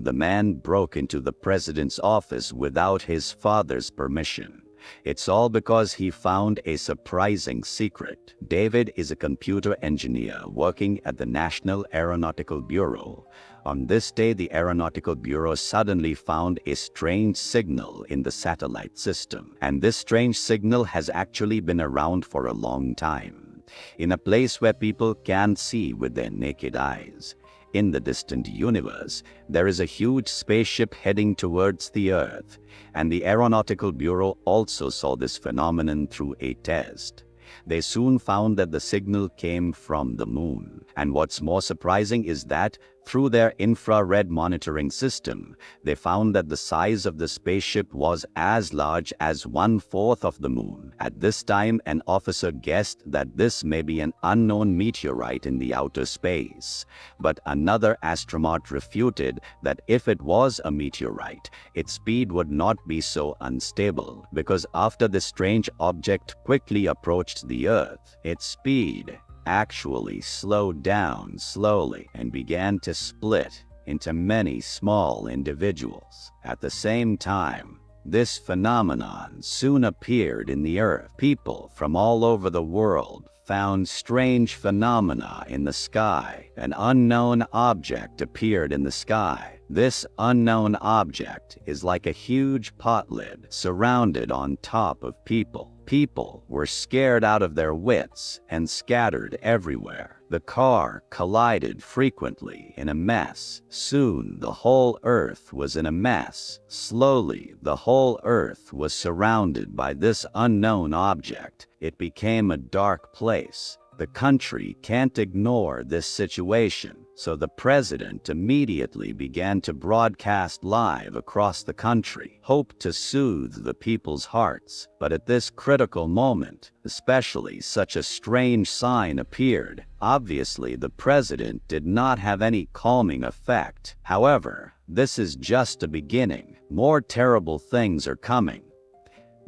The man broke into the president's office without his father's permission. It's all because he found a surprising secret. David is a computer engineer working at the National Aeronautical Bureau. On this day, the Aeronautical Bureau suddenly found a strange signal in the satellite system. And this strange signal has actually been around for a long time, in a place where people can't see with their naked eyes. In the distant universe, there is a huge spaceship heading towards the Earth, and the Aeronautical Bureau also saw this phenomenon through a test. They soon found that the signal came from the moon. And what's more surprising is that, through their infrared monitoring system, they found that the size of the spaceship was as large as 1/4 of the moon. At this time, an officer guessed that this may be an unknown meteorite in the outer space. But another astronaut refuted that if it was a meteorite, its speed would not be so unstable, because after this strange object quickly approached the Earth, its speed actually slowed down slowly and began to split into many small individuals. At the same time, this phenomenon soon appeared in the Earth. People from all over the world found strange phenomena in the sky. An unknown object appeared in the sky. This unknown object is like a huge pot lid surrounded on top of people. People were scared out of their wits and scattered everywhere. The car collided frequently in a mess. Soon the whole Earth was in a mess. Slowly, the whole Earth was surrounded by this unknown object. It became a dark place. The country can't ignore this situation, so the president immediately began to broadcast live across the country, hoped to soothe the people's hearts. But at this critical moment, especially such a strange sign appeared. Obviously, the president did not have any calming effect. However, this is just a beginning. More terrible things are coming.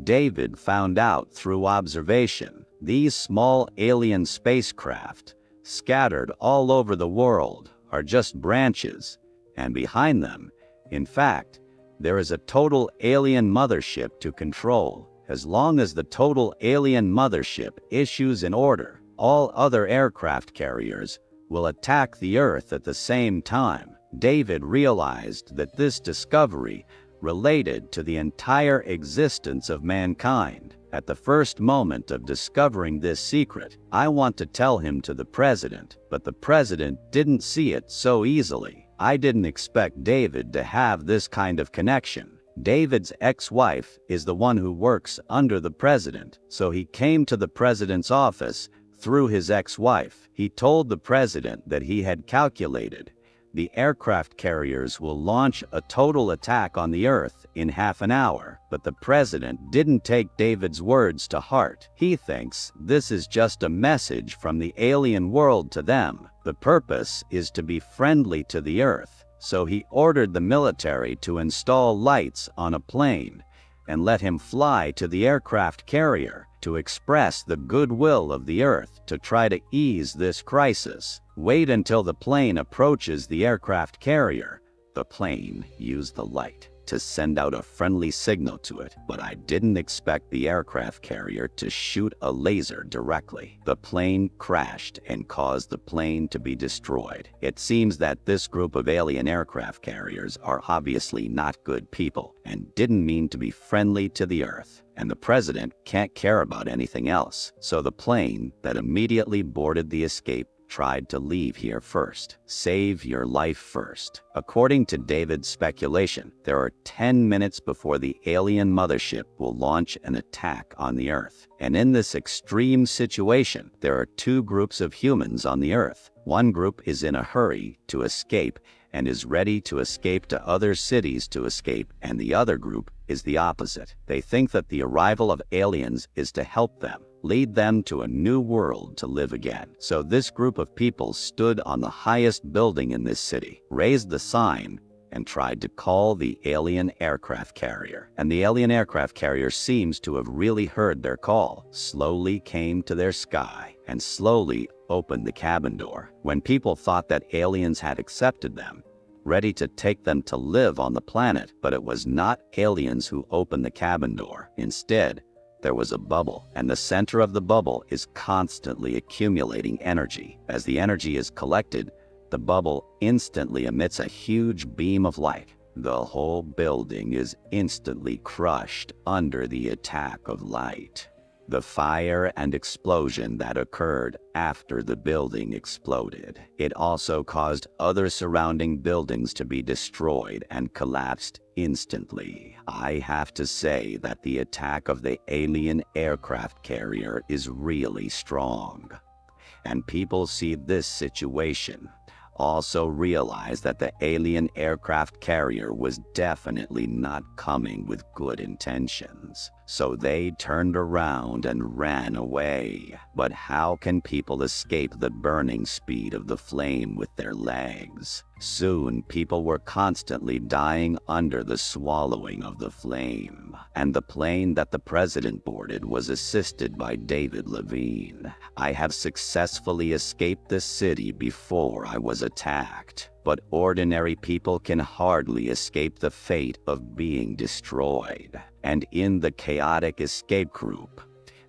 David found out through observation. These small alien spacecraft, scattered all over the world, are just branches, and behind them, in fact, there is a total alien mothership to control. As long as the total alien mothership issues an order, all other aircraft carriers will attack the Earth at the same time. David realized that this discovery related to the entire existence of mankind. At the first moment of discovering this secret, I want to tell him to the president, but the president didn't see it so easily. I didn't expect David to have this kind of connection. David's ex-wife is the one who works under the president, so he came to the president's office through his ex-wife. He told the president that he had calculated the aircraft carriers will launch a total attack on the Earth in half an hour. But the president didn't take David's words to heart. He thinks this is just a message from the alien world to them. The purpose is to be friendly to the Earth. So he ordered the military to install lights on a plane and let him fly to the aircraft carrier to express the goodwill of the Earth to try to ease this crisis. Wait until the plane approaches the aircraft carrier. The plane used the light to send out a friendly signal to it, but I didn't expect the aircraft carrier to shoot a laser directly. The plane crashed and caused the plane to be destroyed. It seems that this group of alien aircraft carriers are obviously not good people and didn't mean to be friendly to the Earth. And the president can't care about anything else. So the plane that immediately boarded the escape tried to leave here first. Save your life first. According to David's speculation, there are 10 minutes before the alien mothership will launch an attack on the Earth. And in this extreme situation, there are two groups of humans on the Earth. One group is in a hurry to escape and is ready to escape to other cities to escape, and the other group is the opposite. They think that the arrival of aliens is to help them, lead them to a new world to live again. So this group of people stood on the highest building in this city, raised the sign, and tried to call the alien aircraft carrier. And the alien aircraft carrier seems to have really heard their call, slowly came to their sky, and slowly opened the cabin door. When people thought that aliens had accepted them, ready to take them to live on the planet. But it was not aliens who opened the cabin door. Instead, there was a bubble, and the center of the bubble is constantly accumulating energy. As the energy is collected, the bubble instantly emits a huge beam of light. The whole building is instantly crushed under the attack of light. The fire and explosion that occurred after the building exploded. It also caused other surrounding buildings to be destroyed and collapsed instantly. I have to say that the attack of the alien aircraft carrier is really strong. And people see this situation, also realize that the alien aircraft carrier was definitely not coming with good intentions. So they turned around and ran away. But how can people escape the burning speed of the flame with their legs? Soon, people were constantly dying under the swallowing of the flame. And the plane that the president boarded was assisted by David Levine. I have successfully escaped the city before I was attacked. But ordinary people can hardly escape the fate of being destroyed. And in the chaotic escape group,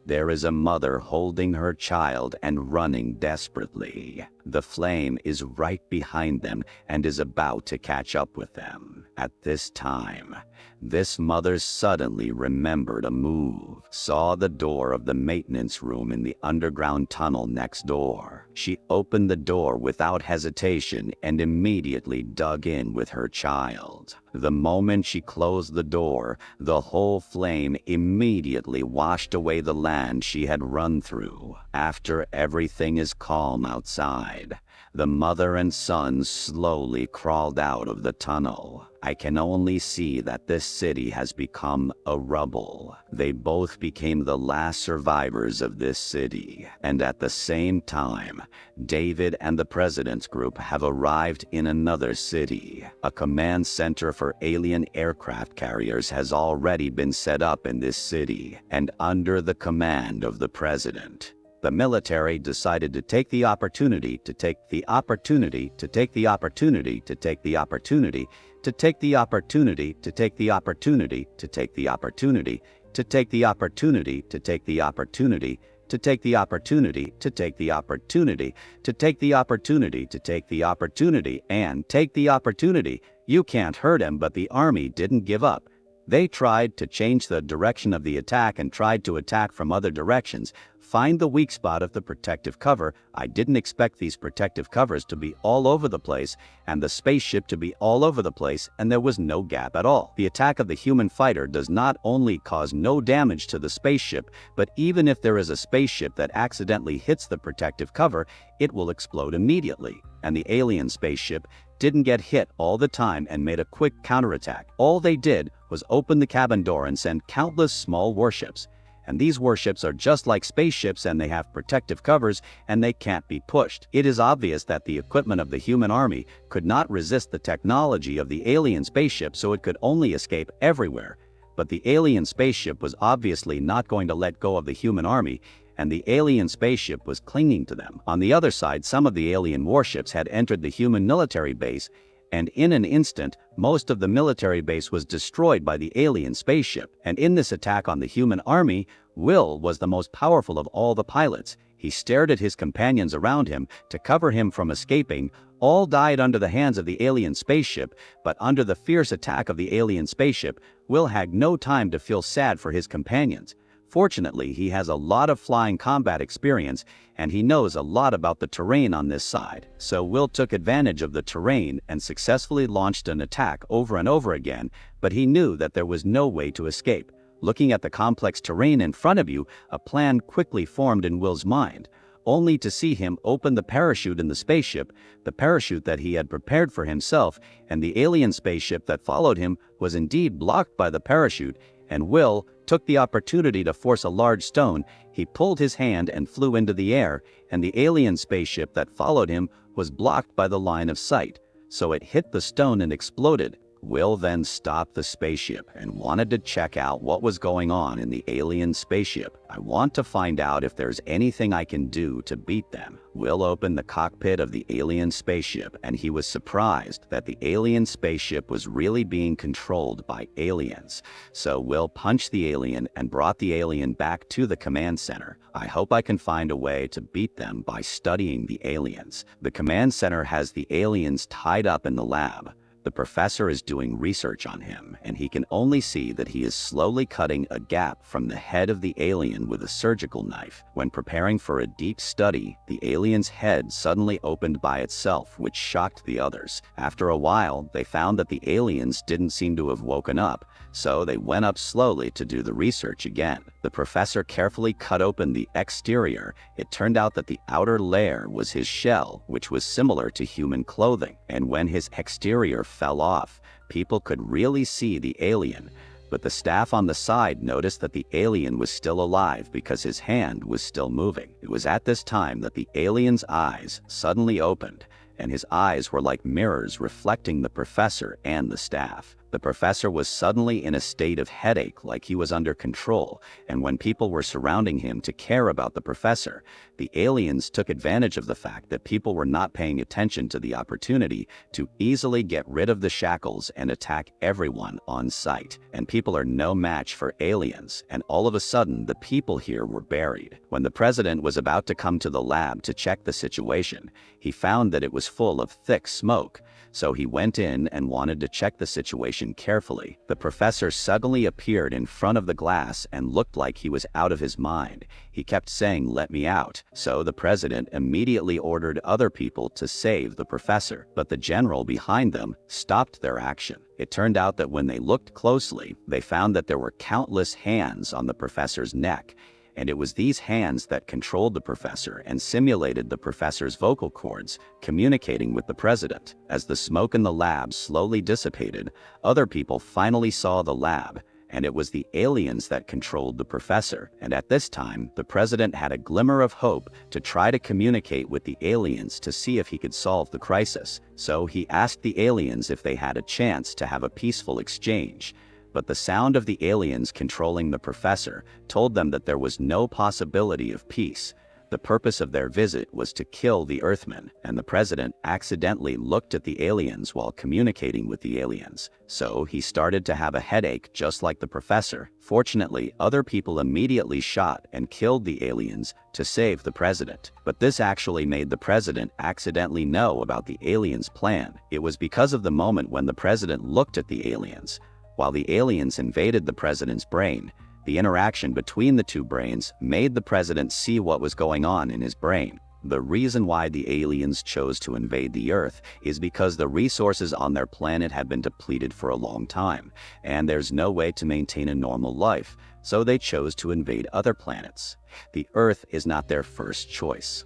there is a mother holding her child and running desperately. The flame is right behind them and is about to catch up with them. At this time, this mother suddenly remembered a move, saw the door of the maintenance room in the underground tunnel next door. She opened the door without hesitation and immediately dug in with her child. The moment she closed the door, the whole flame immediately washed away the land she had run through. After everything is calm outside, the mother and son slowly crawled out of the tunnel. I can only see that this city has become a rubble. They both became the last survivors of this city. And at the same time, David and the President's group have arrived in another city. A command center for alien aircraft carriers has already been set up in this city, and under the command of the President. The military decided to take the opportunity to take the opportunity to take the opportunity to take the opportunity to take the opportunity to take the opportunity to take the opportunity to take the opportunity to take the opportunity to take the opportunity to take the opportunity to take the opportunity to take the opportunity and take the opportunity. You can't hurt him, but the army didn't give up. They tried to change the direction of the attack and tried to attack from other directions. Find the weak spot of the protective cover. I didn't expect these protective covers to be all over the place and the spaceship to be all over the place, and there was no gap at all. The attack of the human fighter does not only cause no damage to the spaceship, but even if there is a spaceship that accidentally hits the protective cover, it will explode immediately. And the alien spaceship didn't get hit all the time and made a quick counterattack. All they did was open the cabin door and send countless small warships. And these warships are just like spaceships, and they have protective covers and they can't be pushed. It is obvious that the equipment of the human army could not resist the technology of the alien spaceship, so it could only escape everywhere. But the alien spaceship was obviously not going to let go of the human army, and the alien spaceship was clinging to them. On the other side, some of the alien warships had entered the human military base, and in an instant, most of the military base was destroyed by the alien spaceship. And in this attack on the human army, Will was the most powerful of all the pilots. He stared at his companions around him to cover him from escaping. All died under the hands of the alien spaceship, but under the fierce attack of the alien spaceship, Will had no time to feel sad for his companions. Fortunately, he has a lot of flying combat experience, and he knows a lot about the terrain on this side. So Will took advantage of the terrain and successfully launched an attack over and over again, but he knew that there was no way to escape. Looking at the complex terrain in front of you, a plan quickly formed in Will's mind, only to see him open the parachute in the spaceship, the parachute that he had prepared for himself, and the alien spaceship that followed him was indeed blocked by the parachute, and Will took the opportunity to force a large stone. He pulled his hand and flew into the air, and the alien spaceship that followed him was blocked by the line of sight. So it hit the stone and exploded. Will then stopped the spaceship and wanted to check out what was going on in the alien spaceship. I want to find out if there's anything I can do to beat them. Will opened the cockpit of the alien spaceship and he was surprised that the alien spaceship was really being controlled by aliens. So Will punched the alien and brought the alien back to the command center. I hope I can find a way to beat them by studying the aliens. The command center has the aliens tied up in the lab. The professor is doing research on him, and he can only see that he is slowly cutting a gap from the head of the alien with a surgical knife. When preparing for a deep study, the alien's head suddenly opened by itself, which shocked the others. After a while, they found that the aliens didn't seem to have woken up, so they went up slowly to do the research again. The professor carefully cut open the exterior. It turned out that the outer layer was his shell, which was similar to human clothing, and when his exterior fell off, people could really see the alien. But the staff on the side noticed that the alien was still alive because his hand was still moving. It was at this time that the alien's eyes suddenly opened, and his eyes were like mirrors reflecting the professor and the staff. The professor was suddenly in a state of headache, like he was under control, and when people were surrounding him to care about the professor, the aliens took advantage of the fact that people were not paying attention to the opportunity to easily get rid of the shackles and attack everyone on sight. And people are no match for aliens, and all of a sudden the people here were buried. When the president was about to come to the lab to check the situation, he found that it was full of thick smoke. So he went in and wanted to check the situation carefully. The professor suddenly appeared in front of the glass and looked like he was out of his mind. He kept saying, "Let me out." So the president immediately ordered other people to save the professor, but the general behind them stopped their action. It turned out that when they looked closely, they found that there were countless hands on the professor's neck. And it was these hands that controlled the professor and simulated the professor's vocal cords, communicating with the president. As the smoke in the lab slowly dissipated, other people finally saw the lab, and it was the aliens that controlled the professor. And at this time, the president had a glimmer of hope to try to communicate with the aliens to see if he could solve the crisis. So he asked the aliens if they had a chance to have a peaceful exchange. But the sound of the aliens controlling the professor told them that there was no possibility of peace. The purpose of their visit was to kill the Earthmen, and the president accidentally looked at the aliens while communicating with the aliens. So he started to have a headache just like the professor. Fortunately, other people immediately shot and killed the aliens to save the president. But this actually made the president accidentally know about the aliens' plan. It was because of the moment when the president looked at the aliens. While the aliens invaded the president's brain, the interaction between the two brains made the president see what was going on in his brain. The reason why the aliens chose to invade the Earth is because the resources on their planet had been depleted for a long time, and there's no way to maintain a normal life, so they chose to invade other planets. The Earth is not their first choice.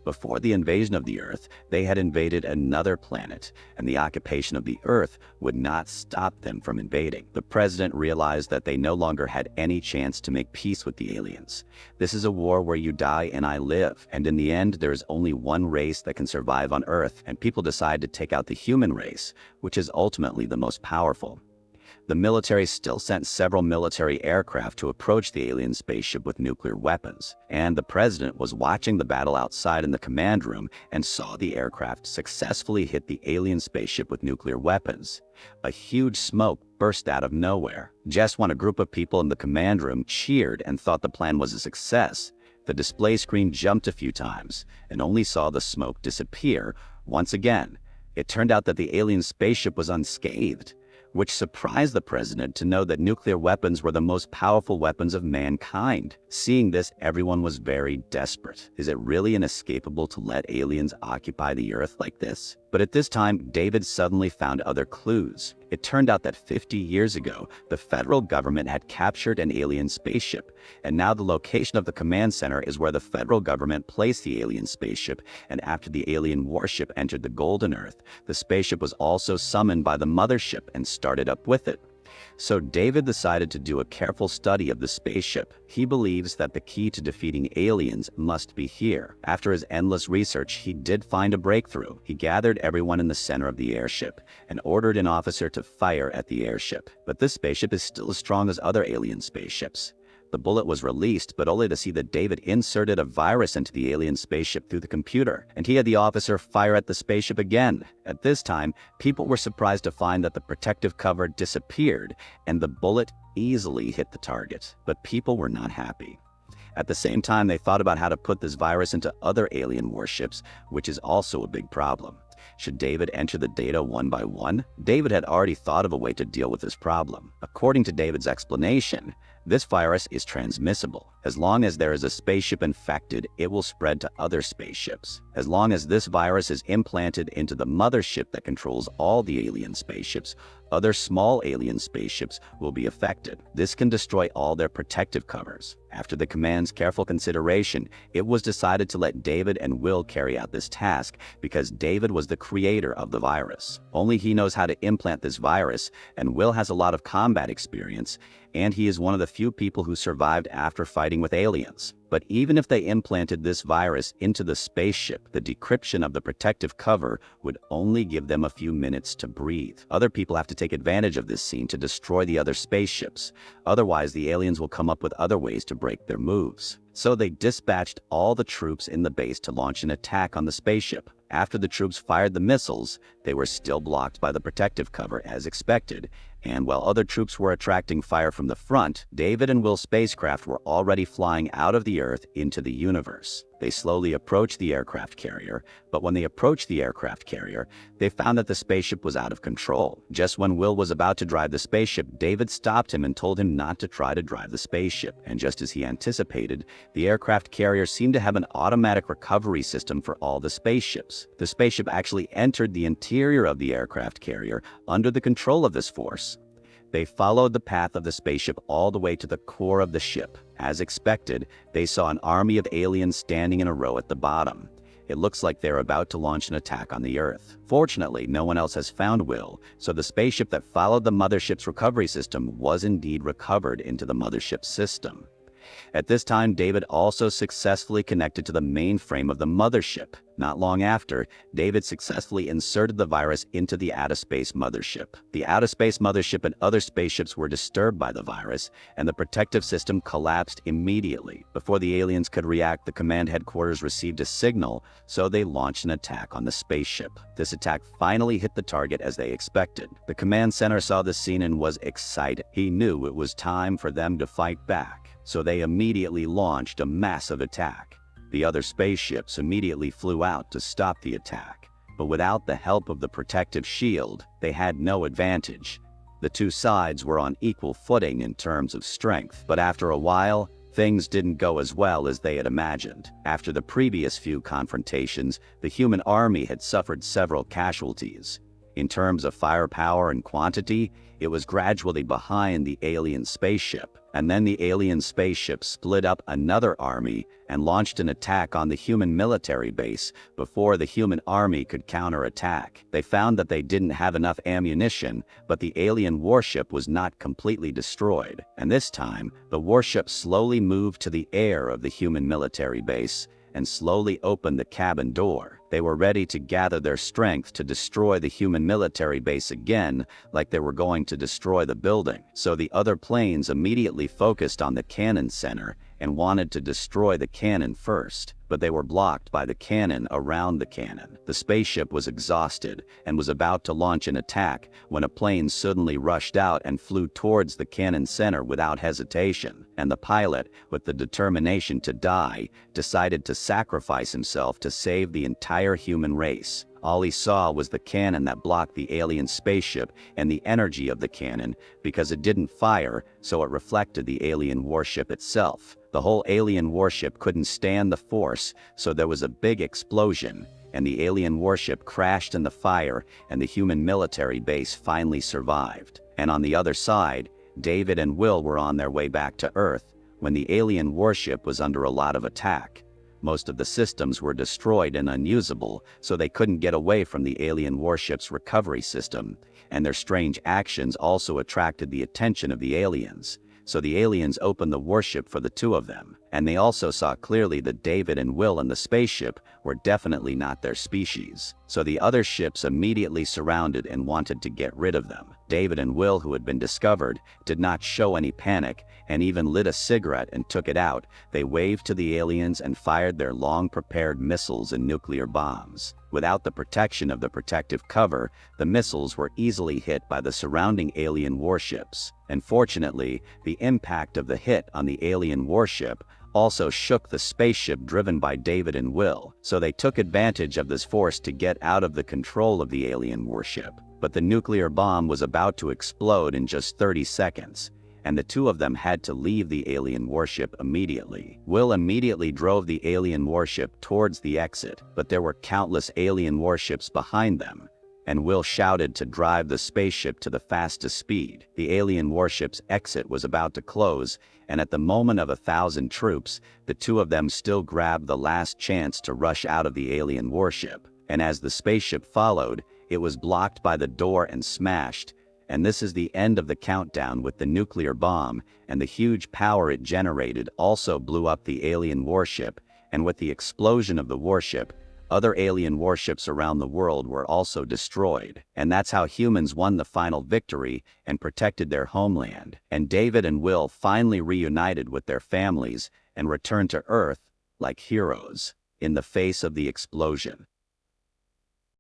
Before the invasion of the Earth, they had invaded another planet, and the occupation of the Earth would not stop them from invading. The president realized that they no longer had any chance to make peace with the aliens. This is a war where you die and I live, and in the end there is only one race that can survive on Earth, and people decide to take out the human race, which is ultimately the most powerful. The military still sent several military aircraft to approach the alien spaceship with nuclear weapons, and the president was watching the battle outside in the command room and saw the aircraft successfully hit the alien spaceship with nuclear weapons. A huge smoke burst out of nowhere. Just when a group of people in the command room cheered and thought the plan was a success, the display screen jumped a few times and only saw the smoke disappear once again. It turned out that the alien spaceship was unscathed, which surprised the president to know that nuclear weapons were the most powerful weapons of mankind. Seeing this, everyone was very desperate. Is it really inescapable to let aliens occupy the Earth like this? But at this time, David suddenly found other clues. It turned out that 50 years ago, the federal government had captured an alien spaceship, and now the location of the command center is where the federal government placed the alien spaceship, and after the alien warship entered the Golden Earth, the spaceship was also summoned by the mothership and started up with it. So David decided to do a careful study of the spaceship. He believes that the key to defeating aliens must be here. After his endless research, he did find a breakthrough. He gathered everyone in the center of the airship and ordered an officer to fire at the airship. But this spaceship is still as strong as other alien spaceships. The bullet was released, but only to see that David inserted a virus into the alien spaceship through the computer, and he had the officer fire at the spaceship again. At this time, people were surprised to find that the protective cover disappeared, and the bullet easily hit the target. But people were not happy. At the same time, they thought about how to put this virus into other alien warships, which is also a big problem. Should David enter the data one by one? David had already thought of a way to deal with this problem. According to David's explanation, this virus is transmissible. As long as there is a spaceship infected, it will spread to other spaceships. As long as this virus is implanted into the mothership that controls all the alien spaceships, other small alien spaceships will be affected. This can destroy all their protective covers. After the command's careful consideration, it was decided to let David and Will carry out this task because David was the creator of the virus. Only he knows how to implant this virus, and Will has a lot of combat experience, and he is one of the few people who survived after fighting with aliens. But even if they implanted this virus into the spaceship, the decryption of the protective cover would only give them a few minutes to breathe. Other people have to take advantage of this scene to destroy the other spaceships. Otherwise, the aliens will come up with other ways to break their moves. So they dispatched all the troops in the base to launch an attack on the spaceship. After the troops fired the missiles, they were still blocked by the protective cover as expected, and while other troops were attracting fire from the front, David and Will's spacecraft were already flying out of the Earth into the universe. They slowly approached the aircraft carrier, but when they approached the aircraft carrier, they found that the spaceship was out of control. Just when Will was about to drive the spaceship, David stopped him and told him not to try to drive the spaceship. And just as he anticipated, the aircraft carrier seemed to have an automatic recovery system for all the spaceships. The spaceship actually entered the interior of the aircraft carrier under the control of this force. They followed the path of the spaceship all the way to the core of the ship. As expected, they saw an army of aliens standing in a row at the bottom. It looks like they're about to launch an attack on the Earth. Fortunately, no one else has found Will, so the spaceship that followed the mothership's recovery system was indeed recovered into the mothership's system. At this time, David also successfully connected to the mainframe of the mothership. Not long after, David successfully inserted the virus into the outer space mothership. The outer space mothership and other spaceships were disturbed by the virus, and the protective system collapsed immediately. Before the aliens could react, the command headquarters received a signal, so they launched an attack on the spaceship. This attack finally hit the target as they expected. The command center saw the scene and was excited. He knew it was time for them to fight back, so they immediately launched a massive attack. The other spaceships immediately flew out to stop the attack, but without the help of the protective shield, they had no advantage. The two sides were on equal footing in terms of strength, but after a while, things didn't go as well as they had imagined. After the previous few confrontations, the human army had suffered several casualties. In terms of firepower and quantity, it was gradually behind the alien spaceship, and then the alien spaceship split up another army and launched an attack on the human military base before the human army could counterattack. They found that they didn't have enough ammunition, but the alien warship was not completely destroyed, and this time, the warship slowly moved to the air of the human military base and slowly opened the cabin door. They were ready to gather their strength to destroy the human military base again, like they were going to destroy the building. So the other planes immediately focused on the cannon center and wanted to destroy the cannon first, but they were blocked by the cannon around the cannon. The spaceship was exhausted and was about to launch an attack when a plane suddenly rushed out and flew towards the cannon center without hesitation, and the pilot, with the determination to die, decided to sacrifice himself to save the entire human race. All he saw was the cannon that blocked the alien spaceship and the energy of the cannon because it didn't fire, so it reflected the alien warship itself. The whole alien warship couldn't stand the force, so there was a big explosion, and the alien warship crashed in the fire, and the human military base finally survived. And on the other side, David and Will were on their way back to Earth when the alien warship was under a lot of attack. Most of the systems were destroyed and unusable, so they couldn't get away from the alien warship's recovery system, and their strange actions also attracted the attention of the aliens. So the aliens opened the warship for the two of them, and they also saw clearly that David and Will in the spaceship were definitely not their species. So the other ships immediately surrounded and wanted to get rid of them. David and Will, who had been discovered, did not show any panic and even lit a cigarette and took it out. They waved to the aliens and fired their long-prepared missiles and nuclear bombs. Without the protection of the protective cover, the missiles were easily hit by the surrounding alien warships. And fortunately, the impact of the hit on the alien warship also shook the spaceship driven by David and Will, so they took advantage of this force to get out of the control of the alien warship. But the nuclear bomb was about to explode in just 30 seconds, and the two of them had to leave the alien warship immediately. Will immediately drove the alien warship towards the exit, but there were countless alien warships behind them, and Will shouted to drive the spaceship to the fastest speed. The alien warship's exit was about to close, and at the moment of 1,000 troops, the two of them still grabbed the last chance to rush out of the alien warship. And as the spaceship followed, it was blocked by the door and smashed. And this is the end of the countdown, with the nuclear bomb and the huge power it generated also blew up the alien warship, and with the explosion of the warship, other alien warships around the world were also destroyed. And that's how humans won the final victory and protected their homeland. And David and Will finally reunited with their families and returned to Earth like heroes in the face of the explosion.